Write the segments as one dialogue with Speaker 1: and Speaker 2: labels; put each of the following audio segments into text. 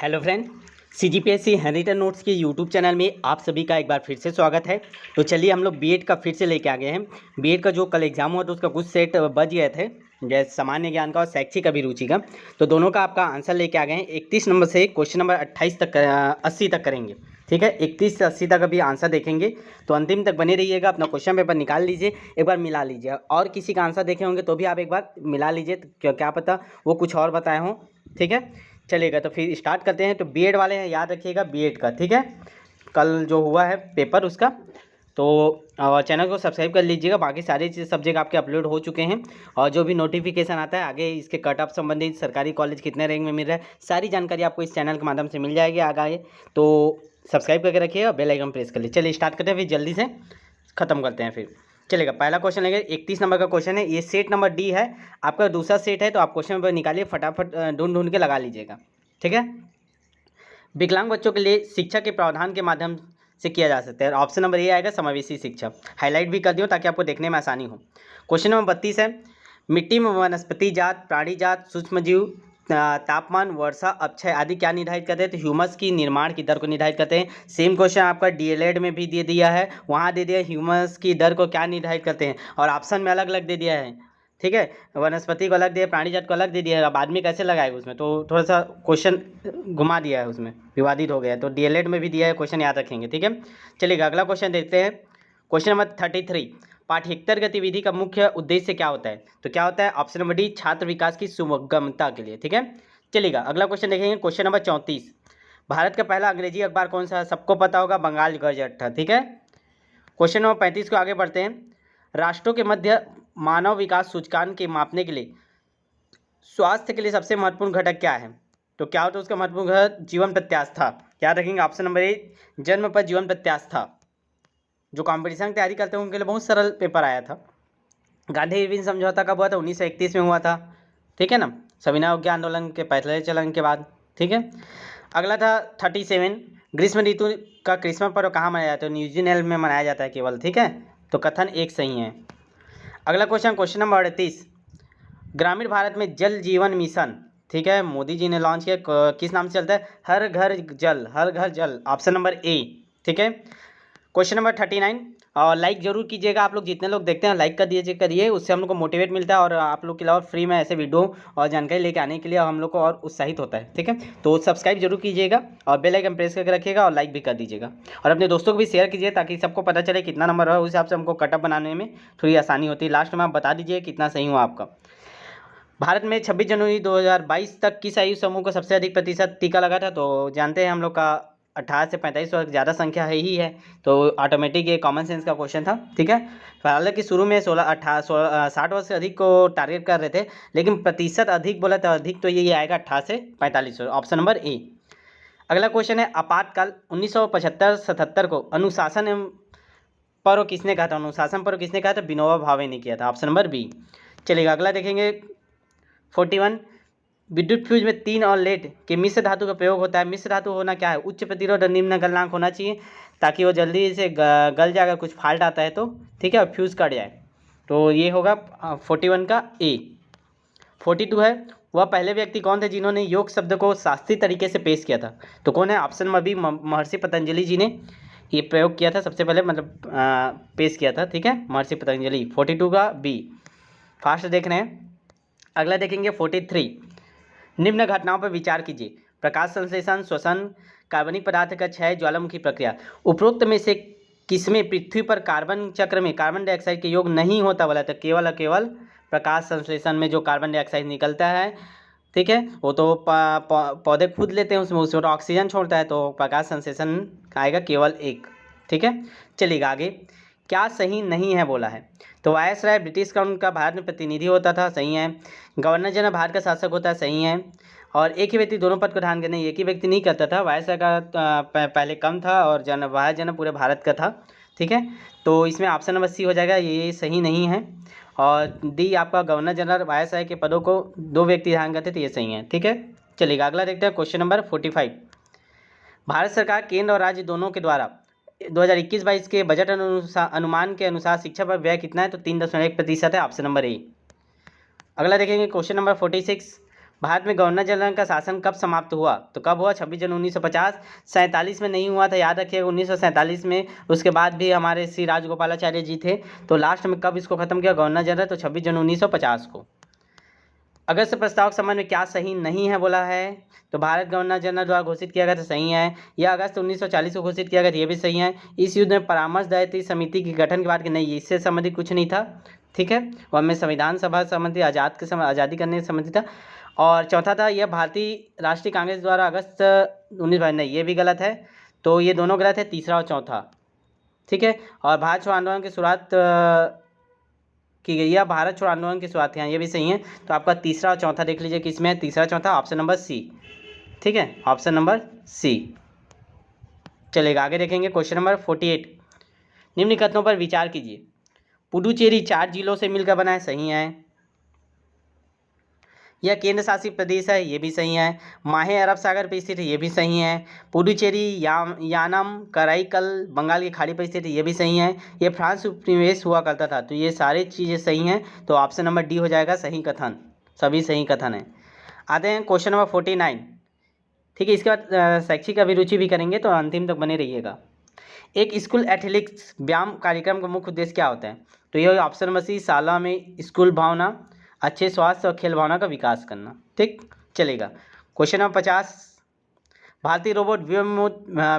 Speaker 1: Hello friend, CGPSC handwritten notes के YouTube channel में आप सभी का एक बार फिर से स्वागत है। तो चलिए हम लोग बीएड का फिर से लेके आ गए हैं। बीएड का जो कल एग्जाम हुआ तो उसका कुछ सेट बच गए थे, जैसे सामान्य ज्ञान का और शैक्षिक अभिरुचि का। तो दोनों का आपका आंसर लेके आ गए हैं। 31 नंबर से क्वेश्चन नंबर 28 तक 80 तक करेंगे। ठीक है, 31 से 80 तक अभी आंसर देखेंगे, तो अंतिम तक बने रहिएगा। अपना क्वेश्चन पेपर निकाल लीजिए, एक बार मिला लीजिए, और किसी का आंसर देखे होंगे तो भी आप एक बार मिला लीजिए, तो क्या पता वो कुछ और बताए हों। ठीक है, चलेगा। तो फिर स्टार्ट करते हैं। तो बीएड वाले हैं, याद रखिएगा बीएड का। ठीक है, कल जो हुआ है पेपर उसका, तो चैनल को सब्सक्राइब कर लीजिएगा। बाकी सारे सब्जेक्ट आपके अपलोड हो चुके हैं, और जो भी नोटिफिकेशन आता है आगे इसके कट ऑफ संबंधित, सरकारी कॉलेज कितने रैंक में मिल रहा है, सारी जानकारी आपको इस चैनल के माध्यम से मिल जाएगी आगे। तो सब्सक्राइब करके रखिएगा, बेल आइकन प्रेस कर लीजिए। चलिए स्टार्ट करते हैं, फिर जल्दी से ख़त्म करते हैं फिर। चलेगा, पहला क्वेश्चन लेंगे। 31 नंबर का क्वेश्चन है, ये सेट नंबर डी है, आपका दूसरा सेट है। तो आप क्वेश्चन पेपर निकालिए, फटाफट ढूंढ ढूंढ के लगा लीजिएगा। ठीक है, विकलांग बच्चों के लिए शिक्षा के प्रावधान के माध्यम से किया जा सकता है। ऑप्शन नंबर ए आएगा, समावेशी शिक्षा। हाईलाइट भी कर दियो ताकि आपको देखने में आसानी हो। क्वेश्चन नंबर 32 है, मिट्टी में वनस्पति जात, प्राणी जात, सूक्ष्म जीव, तापमान, वर्षा, अपक्षय आदि क्या निर्धारित करते हैं? तो ह्यूमस की निर्माण की दर को निर्धारित करते हैं। सेम क्वेश्चन आपका डीएलएड में भी दे दिया है, वहाँ दे दिया ह्यूमस की दर को क्या निर्धारित करते हैं, और ऑप्शन में अलग अलग दे दिया है। ठीक है, वनस्पति को अलग दिया, प्राणी जात को अलग दे दिया है। अब आदमी कैसे लगाएगा उसमें, तो थोड़ा सा क्वेश्चन घुमा दिया है, उसमें विवादित हो गया है। तो डीएलएड में भी दिया है, क्वेश्चन याद रखेंगे। ठीक है, चलिएगा अगला क्वेश्चन देखते हैं। क्वेश्चन नंबर 33, पाठ्येतर गतिविधि का मुख्य उद्देश्य क्या होता है? तो क्या होता है? ऑप्शन नंबर डी, छात्र विकास की सुगमता के लिए। ठीक है, चलिएगा अगला क्वेश्चन देखेंगे। क्वेश्चन नंबर 34, भारत का पहला अंग्रेजी अखबार कौन सा है? सबको पता होगा, बंगाल गजट था। ठीक है, क्वेश्चन नंबर 35 को आगे बढ़ते हैं। राष्ट्रों के मध्य मानव विकास सूचकांक के मापने के लिए स्वास्थ्य के लिए सबसे महत्वपूर्ण घटक क्या है? तो क्या होता है उसका महत्वपूर्ण घटक? जीवन प्रत्यास्था। याद रखेंगे, ऑप्शन नंबर ए, जन्म पर जीवन प्रत्यास्था। जो कंपटीशन की तैयारी करते हैं उनके लिए बहुत सरल पेपर आया था। गांधी इरविन समझौता कब हुआ था? 1931 में हुआ था। ठीक है ना, सविनय अवज्ञा आंदोलन के पहले चलन के बाद। ठीक है, अगला था 37, ग्रीष्म ऋतु का क्रिसमस पर्व कहाँ मनाया जाता है? न्यूजीलैंड में मनाया जाता है केवल। ठीक है, तो कथन एक सही है। अगला क्वेश्चन, क्वेश्चन नंबर 38, ग्रामीण भारत में जल जीवन मिशन, ठीक है, मोदी जी ने लॉन्च किया, किस नाम से चलता है? हर घर जल, हर घर जल। Option number A. ठीक है, क्वेश्चन नंबर 39, और लाइक जरूर कीजिएगा। आप लोग जितने लोग देखते हैं लाइक कर दीजिए, करिए, उससे हम लोग को मोटिवेट मिलता है, और आप लोग के अलावा फ्री में ऐसे वीडियो और जानकारी लेके आने के लिए हम लोग को और उत्साहित होता है। ठीक है, तो सब्सक्राइब जरूर कीजिएगा, और बेल आइकन प्रेस करके रखिएगा, और लाइक भी कर दीजिएगा, और अपने दोस्तों को भी शेयर कीजिए ताकि सबको पता चले कितना नंबर है। उस हिसाब से हमको कटअप बनाने में थोड़ी आसानी होती है। लास्ट में आप बता दीजिए कितना सही हुआ आपका। भारत में 26 जनवरी 2022 तक किस आयु समूह को सबसे अधिक प्रतिशत टीका लगा था? तो जानते हैं हम लोग का 18 से 45 वर्ष ज़्यादा संख्या है ही है, तो ऑटोमेटिक ये कॉमन सेंस का क्वेश्चन था। ठीक है, हालांकि शुरू में 60 वर्ष से अधिक को टारगेट कर रहे थे, लेकिन प्रतिशत अधिक बोला तो अधिक तो ये आएगा 18 से 45 वर्ष। Option number A. अगला क्वेश्चन है, आपातकाल 1975-77 को अनुशासन पर्व किसने कहा था? अनुशासन पर्व किसने कहा था? विनोबा भावे ने किया था। Option number B. चलिएगा अगला देखेंगे। 41, विद्युत फ्यूज में 3 और लेड के मिश्र धातु का प्रयोग होता है। मिश्र धातु होना क्या है? उच्च प्रतिरोध और निम्न गलनांक होना चाहिए, ताकि वो जल्दी से गल जाए अगर कुछ फॉल्ट आता है तो। ठीक है, और फ्यूज कट जाए, तो ये होगा 41 का ए। 42 है, वह पहले व्यक्ति कौन थे जिन्होंने योग शब्द को शास्त्रीय तरीके से पेश किया था? तो कौन है? ऑप्शन नंबर बी, महर्षि पतंजलि जी ने ये प्रयोग किया था सबसे पहले, मतलब पेश किया था। ठीक है, महर्षि पतंजलि। 42 का बी, फास्ट देख रहे हैं। अगला देखेंगे 43, निम्न घटनाओं पर विचार कीजिए। प्रकाश संश्लेषण, श्वसन, कार्बनिक पदार्थ का क्षय, ज्वालामुखी प्रक्रिया। उपरोक्त में से किसमें पृथ्वी पर कार्बन चक्र में कार्बन डाइऑक्साइड के योग नहीं होता बोला? तो केवल और केवल प्रकाश संश्लेषण में जो कार्बन डाइऑक्साइड निकलता है, ठीक है, वो तो पौधे खुद लेते हैं, उसमें तो ऑक्सीजन छोड़ता है, तो प्रकाश संश्लेषण आएगा केवल एक। ठीक है, चलिएगा आगे। क्या सही नहीं है बोला है? तो वायसराय ब्रिटिश का उनका भारत में प्रतिनिधि होता था, सही है। गवर्नर जनरल भारत का शासक होता है, सही है। और एक ही व्यक्ति दोनों पद को धारण करने, एक ही व्यक्ति नहीं करता था। वायसराय का पहले कम था, और वायस जनरल पूरे भारत का था। ठीक है, तो इसमें ऑप्शन नंबर सी हो जाएगा, ये सही नहीं है। और डी आपका, गवर्नर जनरल वायसराय के पदों को 2 व्यक्ति धारण करते थे, ये सही है। ठीक है, चलिएगा अगला देखते हैं। क्वेश्चन नंबर 45, भारत सरकार केंद्र और राज्य दोनों के द्वारा 2021-22 के बजट अनुमान के अनुसार शिक्षा पर व्यय कितना है? तो 3.1% है। Option number A. अगला देखेंगे क्वेश्चन नंबर 46, भारत में गवर्नर जनरल का शासन कब समाप्त हुआ? तो कब हुआ? 26 जनवरी 1950। 47 में नहीं हुआ था, याद रखिएगा, 1947 में। उसके बाद भी हमारे श्री राजगोपालाचार्य जी थे। तो लास्ट में कब इसको खत्म किया गवर्नर जनरल? तो 26 जनवरी 1950 को। अगस्त प्रस्ताव के संबंध में क्या सही नहीं है बोला है? तो भारत गवर्नर जनरल द्वारा घोषित किया गया था, सही है। यह अगस्त 1940 को घोषित किया गया था, ये भी सही है। इस युद्ध में परामर्श दायित्व समिति के गठन के बाद, कि नहीं, इससे संबंधित कुछ नहीं था, ठीक है। और हमें संविधान सभा संबंधी आज़ादी करने से संबंधित था। और चौथा था, यह भारतीय राष्ट्रीय कांग्रेस द्वारा अगस्त 19 नहीं, ये भी गलत है। तो ये दोनों गलत है, तीसरा और चौथा, ठीक है। और भारत छोड़ो आंदोलन की शुरुआत की गई है, भारत छोड़ो आंदोलन की शुरुआत यहाँ, ये भी सही है। तो आपका तीसरा और चौथा देख लीजिए किसमें है, तीसरा चौथा, ऑप्शन नंबर सी, ठीक है, ऑप्शन नंबर सी। चलेगा, आगे देखेंगे क्वेश्चन नंबर 48। निम्न कथनों पर विचार कीजिए। पुडुचेरी 4 जिलों से मिलकर बना है, सही है। यह केंद्र शासित प्रदेश है, ये भी सही है। माहे अरब सागर पर स्थित है, ये भी सही है। पुडुचेरी यानम कराईकल बंगाल की खाड़ी पर स्थित है, ये भी सही है। ये फ्रांस उपनिवेश हुआ करता था। तो ये सारी चीज़ें सही हैं। तो ऑप्शन नंबर डी हो जाएगा सही कथन, सभी सही कथन है। आते हैं क्वेश्चन नंबर 49, ठीक है। इसके बाद शैक्षिक अभिरुचि भी करेंगे, तो अंतिम तक बने रहिएगा। एक स्कूल एथलेटिक्स व्यायाम कार्यक्रम का मुख्य उद्देश्य क्या होता है? तो ये ऑप्शन नंबर सी, शाला में स्कूल भावना, अच्छे स्वास्थ्य और खेल भावना का विकास करना, ठीक, चलेगा। क्वेश्चन नंबर 50, भारतीय रोबोट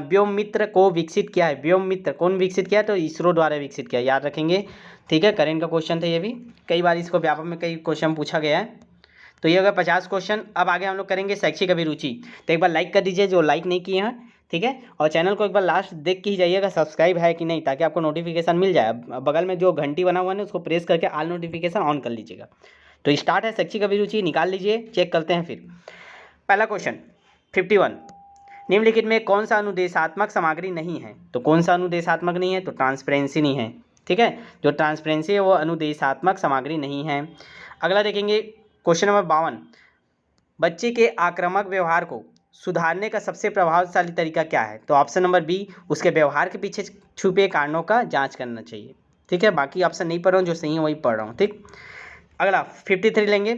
Speaker 1: व्योममित्र को विकसित किया है। व्योममित्र कौन विकसित किया है? तो इसरो द्वारा विकसित किया, याद रखेंगे, ठीक है। करेंट का क्वेश्चन था ये भी, कई बार इसको व्यापक में कई क्वेश्चन पूछा गया है। तो ये होगा 50 क्वेश्चन। अब आगे हम लोग करेंगे शैक्षिक अभिरुचि। तो एक बार लाइक कर दीजिए जो लाइक नहीं किए हैं, ठीक है। और चैनल को एक बार लास्ट देख के ही जाइएगा सब्सक्राइब है कि नहीं, ताकि आपको नोटिफिकेशन मिल जाए। बगल में जो घंटी बना हुआ है ना, उसको प्रेस करके ऑल नोटिफिकेशन ऑन कर लीजिएगा। तो स्टार्ट है शैक्षिक अभिरुचि, निकाल लीजिए, चेक करते हैं फिर। पहला क्वेश्चन 51, निम्नलिखित में कौन सा अनुदेशात्मक सामग्री नहीं है? तो कौन सा अनुदेशात्मक नहीं है? तो ट्रांसपेरेंसी नहीं है, ठीक है। जो ट्रांसपेरेंसी है वो अनुदेशात्मक सामग्री नहीं है। अगला देखेंगे क्वेश्चन नंबर 52, बच्चे के आक्रामक व्यवहार को सुधारने का सबसे प्रभावशाली तरीका क्या है? तो ऑप्शन नंबर बी, उसके व्यवहार के पीछे छुपे कारणों का जांच करना चाहिए, ठीक है। बाकी ऑप्शन नहीं पढ़ रहा हूँ, जो सही है वही पढ़ रहा हूँ, ठीक। अगला 53 लेंगे,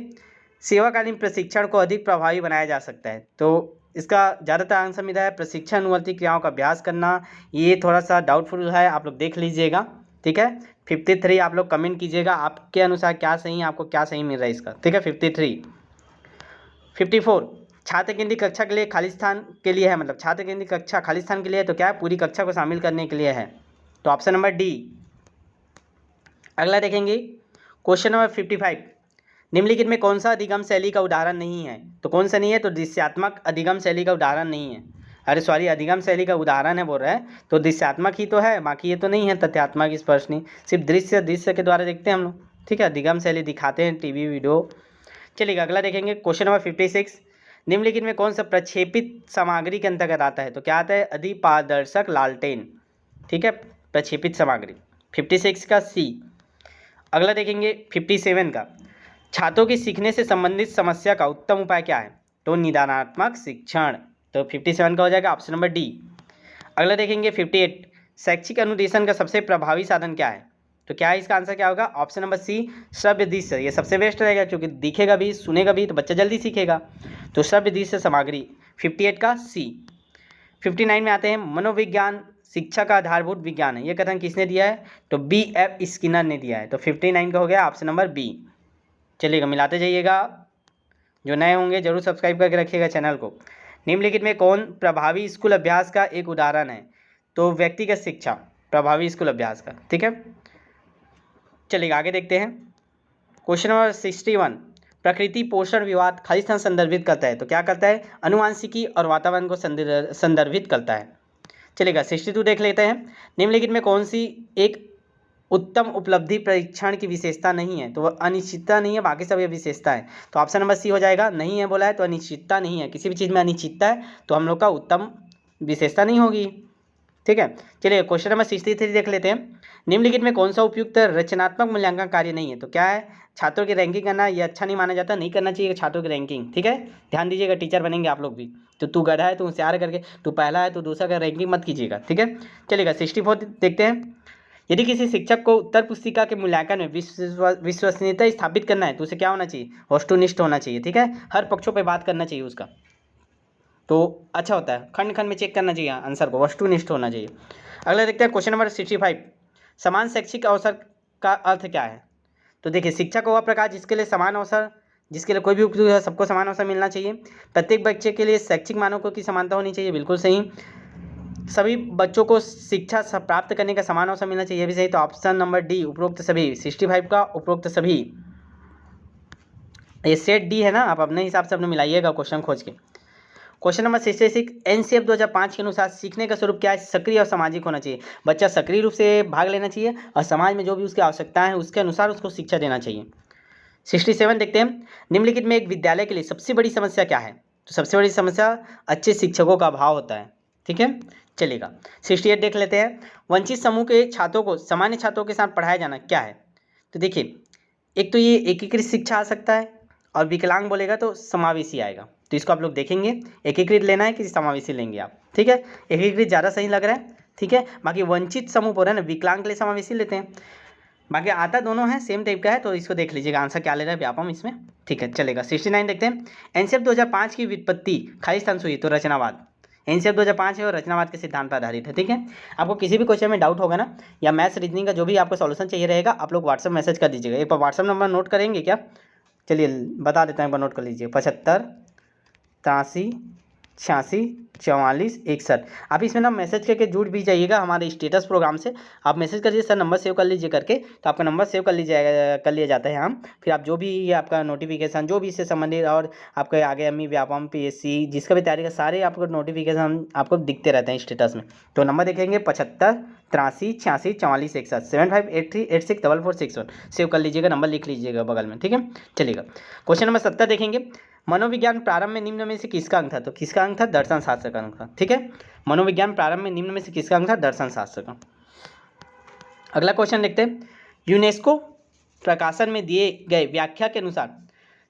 Speaker 1: सेवाकालीन प्रशिक्षण को अधिक प्रभावी बनाया जा सकता है। तो इसका ज़्यादातर आंसर मिला है प्रशिक्षण अनुवर्ती क्रियाओं का अभ्यास करना। ये थोड़ा सा डाउटफुल है, आप लोग देख लीजिएगा, ठीक है। 53 आप लोग कमेंट कीजिएगा आपके अनुसार क्या सही है, आपको क्या सही मिल रहा है इसका, ठीक है। 53 54, छात्र केंद्रीय कक्षा के लिए खाली स्थान के लिए है, मतलब छात्र केंद्रीय कक्षा खाली स्थान के लिए है, तो क्या है, पूरी कक्षा को शामिल करने के लिए है। तो ऑप्शन नंबर डी। अगला देखेंगे क्वेश्चन नंबर 55, निम्नलिखित में कौन सा अधिगम शैली का उदाहरण नहीं है? तो कौन सा नहीं है? तो दृश्यात्मक अधिगम शैली का उदाहरण नहीं है। अरे सॉरी, अधिगम शैली का उदाहरण है बोल रहा है, तो दृश्यात्मक ही तो है, बाकी ये तो नहीं है तथ्यात्मक, स्पर्श नहीं, सिर्फ दृश्य के द्वारा देखते हैं हम लोग, ठीक है। अधिगम शैली दिखाते हैं टीवी वीडियो। चलिए अगला देखेंगे क्वेश्चन नंबर 56, निम्नलिखित में कौन सा प्रक्षेपित सामग्री के अंतर्गत आता है? तो क्या आता है? अधिपारदर्शक लालटेन, ठीक है, प्रक्षेपित सामग्री, 56 का सी। अगला देखेंगे 57 का, छात्रों की सीखने से संबंधित समस्या का उत्तम उपाय क्या है? तो निदानात्मक शिक्षण, तो 57 का हो जाएगा ऑप्शन नंबर डी। अगला देखेंगे 58, शैक्षिक अनुदेशन का सबसे प्रभावी साधन क्या है? तो क्या है इसका आंसर, क्या होगा? ऑप्शन नंबर सी, श्रव्य दृश्य, ये सबसे बेस्ट रहेगा, क्योंकि दिखेगा भी सुनेगा भी तो बच्चा जल्दी सीखेगा। तो श्रव्य दृश्य सामग्री, 58 का सी। 59 में आते हैं, मनोविज्ञान शिक्षा का आधारभूत विज्ञान है, ये कथन किसने दिया है? तो B.F. स्किनर ने दिया है। तो 59 का हो गया ऑप्शन नंबर बी। चलिएगा मिलाते जाइएगा, जो नए होंगे जरूर सब्सक्राइब करके रखिएगा चैनल को। निम्नलिखित में कौन प्रभावी स्कूल अभ्यास का एक उदाहरण है? तो व्यक्तिगत शिक्षा, प्रभावी स्कूल अभ्यास का, ठीक है। चलिएगा आगे देखते हैं क्वेश्चन नंबर 61, प्रकृति पोषण विवाद खाली स्थान संदर्भित करता है। तो क्या करता है? अनुवांशिकी और वातावरण को संदर्भित करता है। चलिएगा 62 देख लेते हैं, निम्नलिखित में कौन सी एक उत्तम उपलब्धि परीक्षण की विशेषता नहीं है? तो वह अनिश्चितता नहीं है, बाकी सब ये विशेषता है। तो ऑप्शन नंबर सी हो जाएगा, नहीं है बोला है तो अनिश्चितता नहीं है, किसी भी चीज़ में अनिश्चितता है तो हम लोग का उत्तम विशेषता नहीं होगी, ठीक है। चलिए क्वेश्चन नंबर 63 देख लेते हैं, निम्नलिखित में कौन सा उपयुक्त रचनात्मक मूल्यांकन कार्य नहीं है? तो क्या है? छात्रों की रैंकिंग करना ये अच्छा नहीं माना जाता, नहीं करना चाहिए छात्रों की रैंकिंग, ठीक है। ध्यान दीजिएगा, टीचर बनेंगे आप लोग भी, तो तू गधा है तू होशियार करके तू पहला है तू दूसरा का रैंकिंग मत कीजिएगा, ठीक है। चलिएगा 64 देखते हैं, यदि किसी शिक्षक को उत्तर पुस्तिका के मूल्यांकन में विश्वसनीयता स्थापित करना है तो उसे क्या होना चाहिए, वस्तुनिष्ठ होना चाहिए। ठीक है, हर पक्षों पे बात करना चाहिए उसका, तो अच्छा होता है। खंड खंड में चेक करना चाहिए आंसर को, वस्तुनिष्ठ होना चाहिए। अगला देखते हैं क्वेश्चन नंबर 65, समान शैक्षिक अवसर का अर्थ क्या है। तो देखिए, शिक्षा का वह प्रकार जिसके लिए समान अवसर, जिसके लिए कोई भी उपयुक्त है, सबको समान अवसर मिलना चाहिए। प्रत्येक बच्चे के लिए शैक्षिक मानकों की समानता होनी चाहिए, बिल्कुल सही। सभी बच्चों को शिक्षा प्राप्त करने का समान अवसर मिलना चाहिए, भी सही। तो ऑप्शन नंबर डी, उपरोक्त सभी। 65 का उपरोक्त सभी, ये सेट डी है ना, आप अपने हिसाब से अपने मिलाइएगा क्वेश्चन खोज के। क्वेश्चन नंबर 66, एनसीएफ 2005 के अनुसार सीखने का स्वरूप क्या है, सक्रिय और सामाजिक होना चाहिए। बच्चा सक्रिय रूप से भाग लेना चाहिए और समाज में जो भी उसकी आवश्यकताएं हैं उसके अनुसार उसको शिक्षा देना चाहिए। 67 देखते हैं, निम्नलिखित में एक विद्यालय के लिए सबसे बड़ी समस्या क्या है। तो सबसे बड़ी समस्या अच्छे शिक्षकों का अभाव होता है। ठीक है, चलेगा। 68 देख लेते हैं, वंचित समूह के छात्रों को सामान्य छात्रों के साथ पढ़ाया जाना क्या है। तो देखिए, एक तो ये एकीकृत शिक्षा आ सकता है, और विकलांग बोलेगा तो समावेशी आएगा। तो इसको आप लोग देखेंगे, एकीकृत लेना है कि समावेशी लेंगे आप। ठीक है, एकीकृत ज़्यादा सही लग रहा है। ठीक है, बाकी वंचित समूह बोल रहे हैं ना, विकलांग के लिए समावेशी लेते हैं। बाकी आता दोनों है, सेम टाइप का है, तो इसको देख लीजिएगा आंसर क्या ले रहा है व्यापम इसमें। ठीक है, चलेगा। 69 देखते हैं, एनसीएफ 2005 की व्युत्पत्ति खाली स्थान से हुई, तो रचनावाद। एनसीएफ 2005 है और रचनावाद के सिद्धांत पर आधारित है। ठीक है, आपको किसी भी क्वेश्चन में डाउट होगा ना, या मैथ्स रीजनिंग का जो भी आपको सॉल्यूशन चाहिए रहेगा, आप लोग व्हाट्सअप मैसेज कर दीजिएगा। एक बार व्हाट्सअप नंबर नोट करेंगे क्या, चलिए बता देता हूँ, एक बार नोट कर लीजिए। 75 83 86 44 61। आप इसमें ना मैसेज करके जुड़ भी जाइएगा हमारे स्टेटस प्रोग्राम से। आप मैसेज करिए सर नंबर सेव कर लीजिए करके, तो आपका नंबर सेव कर लिया जाता है हम। फिर आप जो भी आपका नोटिफिकेशन जो भी इससे संबंधित, और आपके आगे अमी व्यापम पीएससी जिसका भी तैयारी का, सारे आपको नोटिफिकेशन आपको दिखते रहते हैं स्टेटस में। तो नंबर देखेंगे 75 83 86 44 61 7583864461। सेव कर लीजिएगा, नंबर लिख लीजिएगा बगल में। ठीक है, चलिएगा। क्वेश्चन नंबर 70 देखेंगे, मनोविज्ञान प्रारंभ में निम्न में से किसका अंक था। तो किसका अंक था, दर्शन शास्त्र का अंक था। ठीक है, मनोविज्ञान प्रारंभ में निम्न में से किसका अंक था, दर्शन शास्त्र का। अगला क्वेश्चन देखते हैं, यूनेस्को प्रकाशन में दिए गए व्याख्या के अनुसार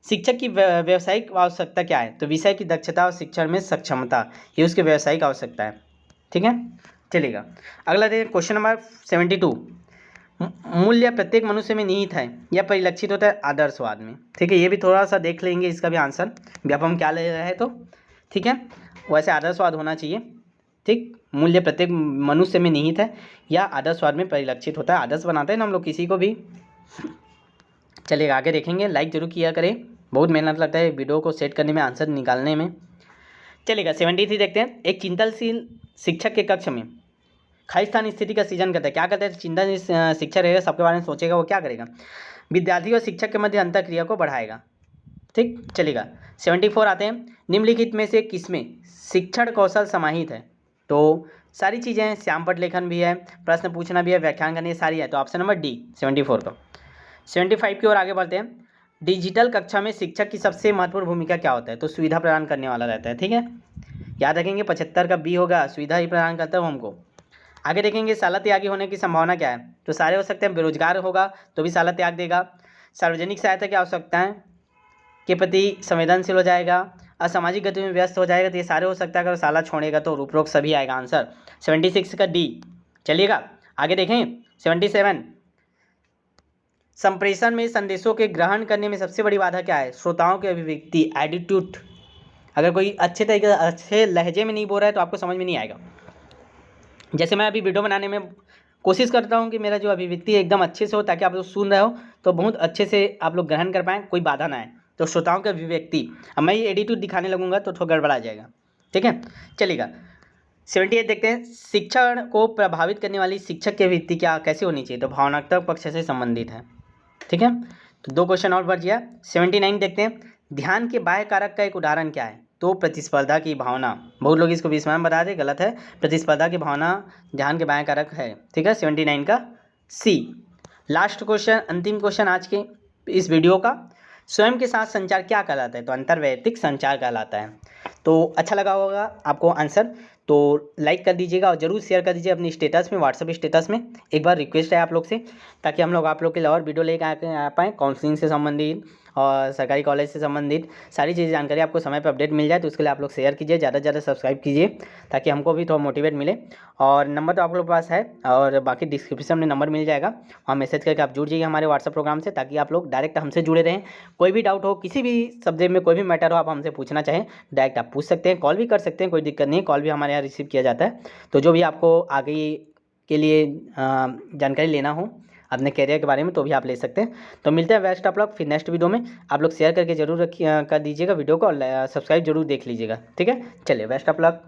Speaker 1: शिक्षक की व्यावसायिक आवश्यकता क्या है। तो विषय की दक्षता और शिक्षण में सक्षमता, ये उसकी व्यावसायिक आवश्यकता है। ठीक है, चलेगा। अगला देखिए क्वेश्चन नंबर 72, मूल्य प्रत्येक मनुष्य में निहित है या परिलक्षित होता है आदर्शवाद में। ठीक है, ये भी थोड़ा सा देख लेंगे इसका भी आंसर, व्यापम क्या ले रहा है तो। ठीक है, वैसे आदर्शवाद होना चाहिए। ठीक, मूल्य प्रत्येक मनुष्य में निहित है या आदर्शवाद में परिलक्षित होता है, आदर्श बनाते हैं ना हम लोग किसी को भी। चलिएगा, आगे देखेंगे। लाइक जरूर किया करें, बहुत मेहनत लगता है वीडियो को सेट करने में, आंसर निकालने में। चलेगा। 73 देखते हैं, एक चिंतनशील शिक्षक के कक्ष में खाली स्थान स्थिति का सृजन करता है। क्या करता है, चिंतन शिक्षक रहेगा, सबके बारे में सोचेगा, वो क्या करेगा, विद्यार्थी और शिक्षक के मध्य अंतःक्रिया को बढ़ाएगा। ठीक, चलेगा। 74 आते हैं, निम्नलिखित में से किसमें शिक्षण कौशल समाहित है। तो सारी चीज़ें हैं, श्यामपट लेखन भी है, प्रश्न पूछना भी है, व्याख्यान करनी है, सारी है। तो ऑप्शन नंबर डी 74 का। 75 की ओर आगे बढ़ते हैं, डिजिटल कक्षा में शिक्षक की सबसे महत्वपूर्ण भूमिका क्या होता है। तो सुविधा प्रदान करने वाला रहता है। ठीक है, याद रखेंगे 75 का बी होगा, सुविधा ही प्रदान करता है हमको। आगे देखेंगे, साला त्यागी होने की संभावना क्या है। तो सारे हो सकते हैं, बेरोजगार होगा तो भी साला त्याग देगा, सार्वजनिक सहायता की आवश्यकताएं के प्रति संवेदनशील हो जाएगा, असामाजिक गतिविधि में व्यस्त हो जाएगा। तो ये सारे हो सकता है, अगर साला छोड़ेगा तो उपरोक्त सभी आएगा आंसर 76 का डी। चलिएगा, आगे देखें 77, संप्रेषण में संदेशों के ग्रहण करने में सबसे बड़ी बाधा क्या है। श्रोताओं की अभिव्यक्ति, एटीट्यूड। अगर कोई अच्छे तरीके अच्छे लहजे में नहीं बोल रहा है तो आपको समझ में नहीं आएगा। जैसे मैं अभी वीडियो बनाने में कोशिश करता हूँ कि मेरा जो अभिव्यक्ति एकदम अच्छे से हो, ताकि आप लोग सुन रहे हो तो बहुत अच्छे से आप लोग ग्रहण कर पाएँ, कोई बाधा ना आए। तो श्रोताओं की अभिव्यक्ति, अब मैं ये एटीट्यूड दिखाने लगूंगा तो थोड़ा गड़बड़ा जाएगा। ठीक है, चलेगा। 78 देखते हैं, शिक्षण को प्रभावित करने वाली शिक्षक की अभिव्यक्ति क्या कैसे होनी चाहिए। तो भावनात्मक पक्ष से संबंधित है। ठीक है, तो 2 क्वेश्चन और बढ़ गया। 79 देखते हैं, ध्यान के बाह्य कारक का एक उदाहरण क्या है। तो प्रतिस्पर्धा की भावना, बहुत लोग इसको विस्मय बता दे, गलत है। प्रतिस्पर्धा की भावना ध्यान के बाह्य कारक है। ठीक है, 79 का सी। लास्ट क्वेश्चन, अंतिम क्वेश्चन आज के इस वीडियो का, स्वयं के साथ संचार क्या कहलाता है। तो अंतर्वैयक्तिक संचार कहलाता है। तो अच्छा लगा होगा आपको आंसर। तो लाइक कर दीजिएगा और ज़रूर शेयर कर दीजिए अपनी स्टेटस में, व्हाट्सअप स्टेटस में। एक बार रिक्वेस्ट है आप लोग से, ताकि हम लोग आप लोग के लिए और वीडियो लेकर आ पाएँ काउंसलिंग से संबंधित और सरकारी कॉलेज से संबंधित सारी चीज़ें जानकारी आपको समय पर अपडेट मिल जाए। तो उसके लिए आप लोग शेयर कीजिए, ज़्यादा से ज़्यादा सब्सक्राइब कीजिए, ताकि हमको भी थोड़ा मोटिवेट मिले। और नंबर तो आप लोग के पास है और बाकी डिस्क्रिप्शन में नंबर मिल जाएगा, वहाँ मैसेज करके आप जुड़ जाइए हमारे व्हाट्सअप प्रोग्राम से, ताकि आप लोग डायरेक्ट हमसे जुड़े रहें। कोई भी डाउट हो, किसी भी सब्जेक्ट में कोई भी मैटर हो, आप हमसे पूछना चाहें डायरेक्ट आप पूछ सकते हैं, कॉल भी कर सकते हैं, कोई दिक्कत नहीं है, कॉल भी हमारे यहाँ रिसीव किया जाता है। तो जो भी आपको आगे के लिए जानकारी लेना हो अपने कैरियर के बारे में, तो भी आप ले सकते हैं। तो मिलते हैं बेस्ट आप लोग फिर नेक्स्ट वीडियो में। आप लोग शेयर करके जरूर कर दीजिएगा वीडियो को, और सब्सक्राइब जरूर देख लीजिएगा, ठीक है। चलिए बेस्ट ऑफ लक।